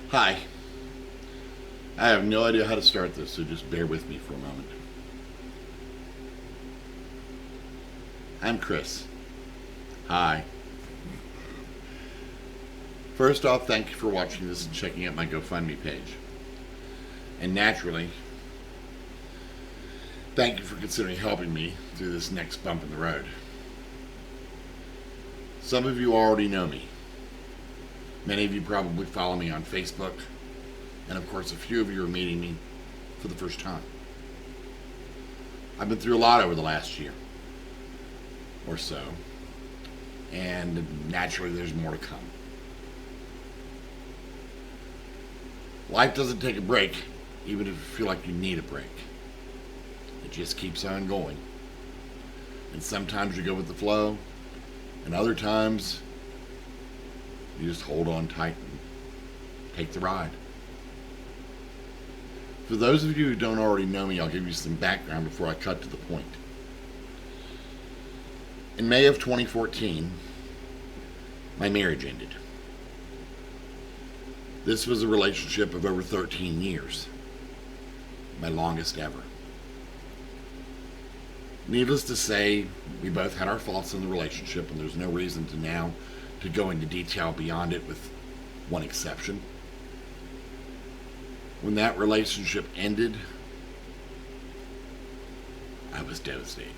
Hi. I have no idea how to start this, so just bear with me for a moment. I'm Chris. Hi. First off, thank you for watching this and checking out my GoFundMe page. And naturally, thank you for considering helping me through this next bump in the road. Some of you already know me. Many of you probably follow me on Facebook, and of course, a few of you are meeting me for the first time. I've been through a lot over the last year or so, and naturally, there's more to come. Life doesn't take a break, even if you feel like you need a break. It just keeps on going. And sometimes you go with the flow, and other times you just hold on tight and take the ride. For those of you who don't already know me, I'll give you some background before I cut to the point. In May of 2014, my marriage ended. This was a relationship of over 13 years, my longest ever. Needless to say, we both had our faults in the relationship, and there's no reason to go into detail beyond it, with one exception. When that relationship ended, I was devastated.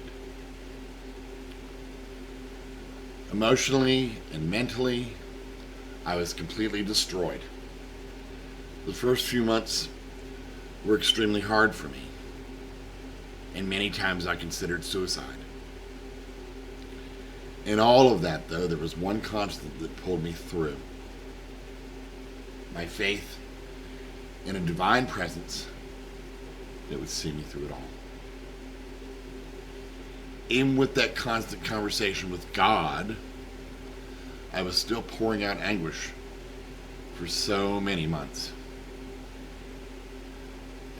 Emotionally and mentally, I was completely destroyed. The first few months were extremely hard for me, and many times I considered suicide. In all of that, though, there was one constant that pulled me through: my faith in a divine presence that would see me through it all. Even with that constant conversation with God, I was still pouring out anguish for so many months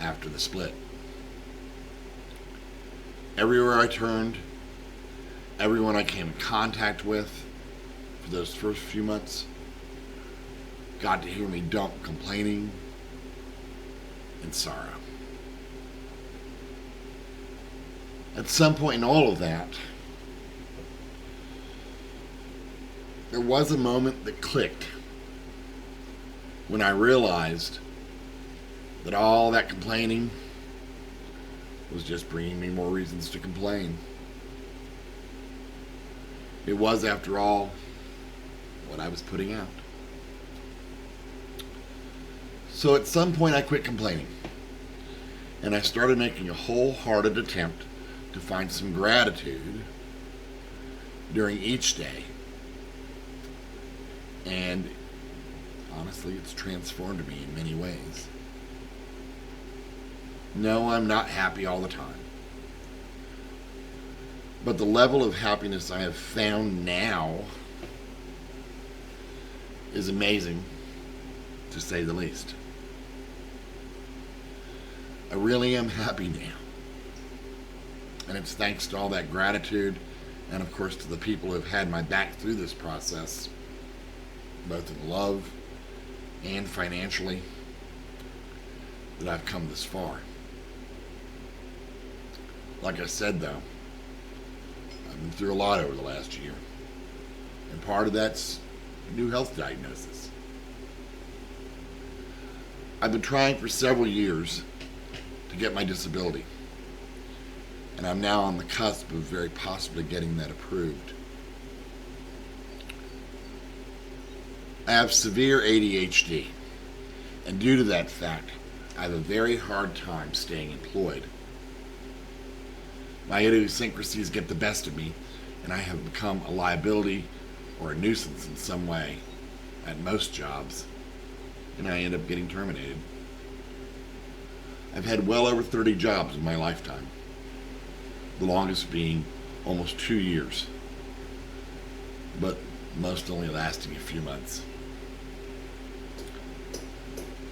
after the split. Everywhere I turned, everyone I came in contact with for those first few months got to hear me dump complaining and sorrow. At some point in all of that, there was a moment that clicked when I realized that all that complaining was just bringing me more reasons to complain. It was, after all, what I was putting out. So at some point I quit complaining, and I started making a wholehearted attempt to find some gratitude during each day. And honestly, it's transformed me in many ways. No, I'm not happy all the time. But the level of happiness I have found now is amazing, to say the least. I really am happy now. And it's thanks to all that gratitude, and of course to the people who have had my back through this process, both in love and financially, that I've come this far. Like I said, though, I've been through a lot over the last year, and part of that's a new health diagnosis. I've been trying for several years to get my disability, and I'm now on the cusp of very possibly getting that approved. I have severe ADHD, and due to that fact, I have a very hard time staying employed. My idiosyncrasies get the best of me, and I have become a liability or a nuisance in some way at most jobs, and I end up getting terminated. I've had well over 30 jobs in my lifetime, the longest being almost 2 years, but most only lasting a few months.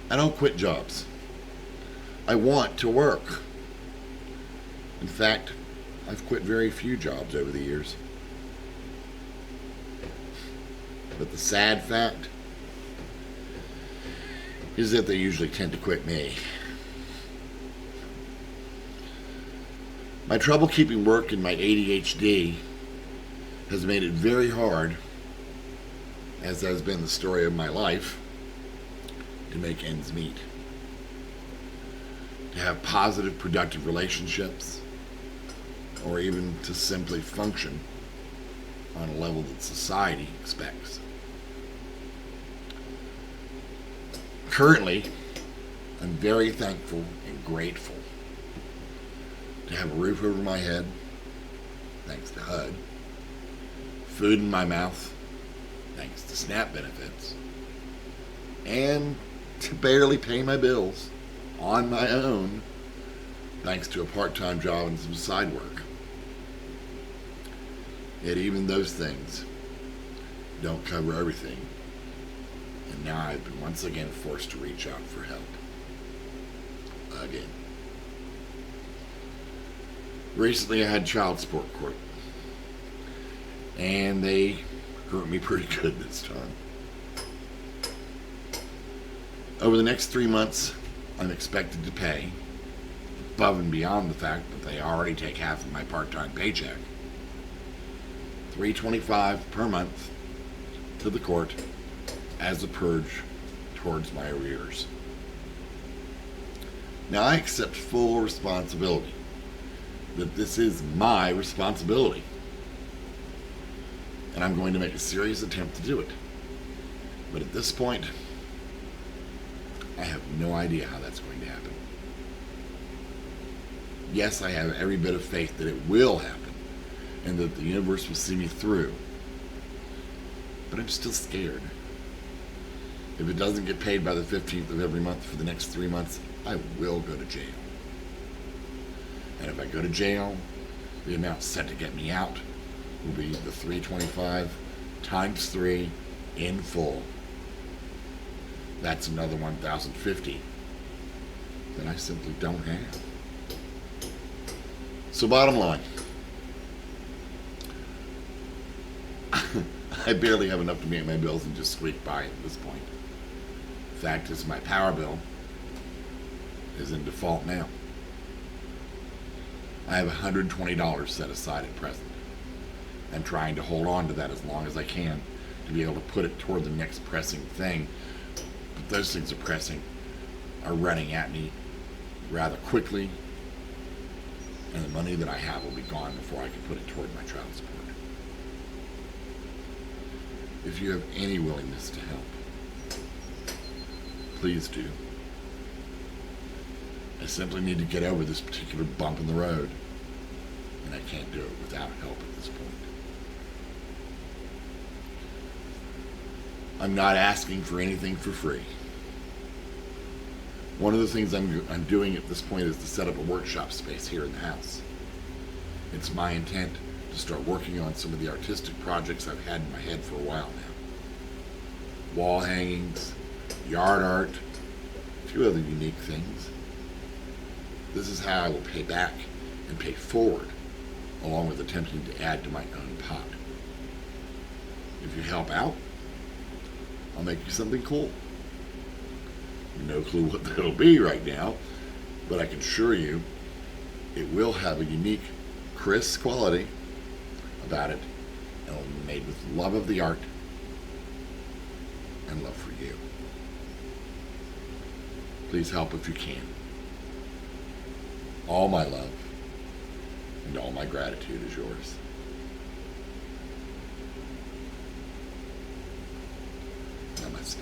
I don't quit jobs. I want to work. In fact, I've quit very few jobs over the years. But the sad fact is that they usually tend to quit me. My trouble keeping work and my ADHD has made it very hard, as has been the story of my life, to make ends meet. To have positive, productive relationships, or even to simply function on a level that society expects. Currently, I'm very thankful and grateful to have a roof over my head, thanks to HUD, food in my mouth, thanks to SNAP benefits, and to barely pay my bills on my own, thanks to a part-time job and some side work. Yet even those things don't cover everything, and now I've been once again forced to reach out for help. Again. Recently I had child support court, and they hurt me pretty good this time. Over the next 3 months, I'm expected to pay, above and beyond the fact that they already take half of my part-time paycheck, $325 per month to the court as a purge towards my arrears. Now I accept full responsibility that this is my responsibility, and I'm going to make a serious attempt to do it. But at this point, I have no idea how that's going to happen. Yes, I have every bit of faith that it will happen and that the universe will see me through. But I'm still scared. If it doesn't get paid by the 15th of every month for the next 3 months, I will go to jail. And if I go to jail, the amount set to get me out will be the $325 times 3 in full. That's another $1,050 that I simply don't have. So bottom line, I barely have enough to meet my bills and just squeak by at this point. The fact is, my power bill is in default now. I have $120 set aside at present. I'm trying to hold on to that as long as I can to be able to put it toward the next pressing thing. But those things are running at me rather quickly, and the money that I have will be gone before I can put it toward my child support. If you have any willingness to help, please do. I simply need to get over this particular bump in the road, and I can't do it without help at this point. I'm not asking for anything for free. One of the things I'm doing at this point is to set up a workshop space here in the house. It's my intent to start working on some of the artistic projects I've had in my head for a while now. Wall hangings, yard art, a few other unique things. This is how I will pay back and pay forward, along with attempting to add to my own pot. If you help out, I'll make you something cool. No clue what that'll be right now, but I can assure you it will have a unique, crisp quality about it, and it'll be made with love of the art and love for you. Please help if you can. All my love and all my gratitude is yours. Namaste.